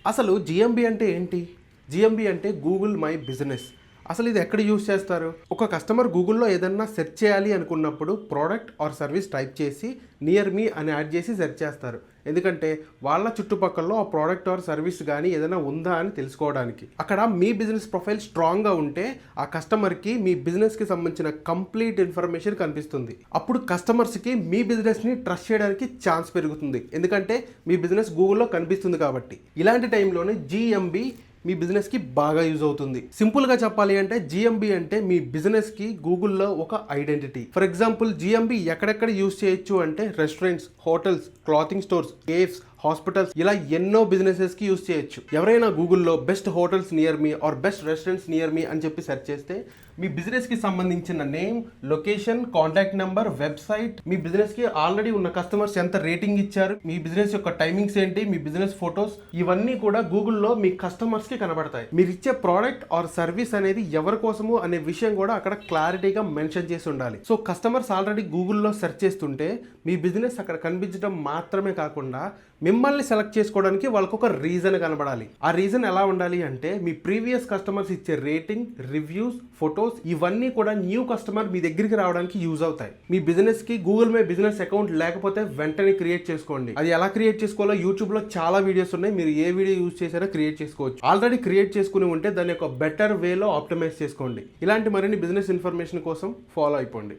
అసలు జిఎంబి అంటే ఏంటి? జిఎంబి అంటే గూగుల్ మై బిజినెస్. అసలు ఇది ఎక్కడ యూజ్ చేస్తారు? ఒక కస్టమర్ గూగుల్లో ఏదన్నా సెర్చ్ చేయాలి అనుకున్నప్పుడు ప్రోడక్ట్ ఆర్ సర్వీస్ టైప్ చేసి నియర్ మీ అని యాడ్ చేసి సెర్చ్ చేస్తారు. ఎందుకంటే వాళ్ళ చుట్టుపక్కల ఆ ప్రోడక్ట్ ఆర్ సర్వీస్ కానీ ఏదైనా ఉందా అని తెలుసుకోవడానికి. అక్కడ మీ బిజినెస్ ప్రొఫైల్ స్ట్రాంగ్గా ఉంటే ఆ కస్టమర్కి మీ బిజినెస్కి సంబంధించిన కంప్లీట్ ఇన్ఫర్మేషన్ కనిపిస్తుంది. అప్పుడు కస్టమర్స్కి మీ బిజినెస్ని ట్రస్ట్ చేయడానికి ఛాన్స్ పెరుగుతుంది. ఎందుకంటే మీ బిజినెస్ గూగుల్లో కనిపిస్తుంది కాబట్టి. ఇలాంటి టైంలోనే జిఎంబి మీ బిజినెస్కి బాగా యూజ్ అవుతుంది. సింపుల్గా చెప్పాలి అంటే జిఎంబి అంటే మీ బిజినెస్కి గూగుల్లో ఒక ఐడెంటిటీ. ఫర్ ఎగ్జాంపుల్ జిఎంబి ఎక్కడెక్కడ యూజ్ చేయొచ్చు అంటే restaurants, hotels, clothing stores, cafes, hospitals ఇలా ఎన్నో బిజినెసెస్కి యూజ్ చేయొచ్చు. ఎవరైనా గూగుల్లో best hotels near me or best restaurants near me అని చెప్పి సెర్చ్ చేస్తే మీ బిజినెస్కి సంబంధించిన name, location, contact number, website, మీ బిజినెస్కి ఆల్రెడీ ఉన్న కస్టమర్స్ ఎంత రేటింగ్ ఇచ్చారు, మీ బిజినెస్ యొక్క టైమింగ్స్ ఏంటి, మీ బిజినెస్ ఫొటోస్ ఇవన్నీ కూడా గూగుల్లో మీ కస్టమర్స్కి కనబడతాయి. మీరు ఇచ్చే ప్రోడక్ట్ ఆర్ సర్వీస్ అనేది ఎవరి కోసము అనే విషయం కూడా అక్కడ క్లారిటీగా మెన్షన్ చేసి ఉండాలి. సో కస్టమర్స్ ఆల్రెడీ గూగుల్లో సెర్చ్ చేస్తుంటే మీ బిజినెస్ అక్కడ కనిపించడం మాత్రమే కాకుండా మిమ్మల్ని సెలెక్ట్ చేసుకోవడానికి వాళ్ళకు ఒక రీజన్ కనబడాలి. ఆ రీజన్ ఎలా ఉండాలి అంటే మీ ప్రీవియస్ కస్టమర్స్ ఇచ్చే రేటింగ్, రివ్యూస్, ఫొటోస్ ఇవన్నీ కూడా న్యూ కస్టమర్ మీ దగ్గరికి రావడానికి యూజ్ అవుతాయి. మీ బిజినెస్ కి గూగుల్ మై బిజినెస్ అకౌంట్ లేకపోతే వెంటనే క్రియేట్ చేసుకోండి. అది ఎలా క్రియేట్ చేసుకోవాలో యూట్యూబ్ లో చాలా వీడియోస్ ఉన్నాయి. మీరు ఏ వీడియో యూజ్ చేసినా క్రియేట్ చేసుకోవచ్చు. ఆల్రెడీ క్రియేట్ చేసుకుని ఉంటే దాని యొక్క బెటర్ వేలో ఆప్టిమైజ్ చేసుకోండి. ఇలాంటి మరిన్ని బిజినెస్ ఇన్ఫర్మేషన్ కోసం ఫాలో అయిపోండి.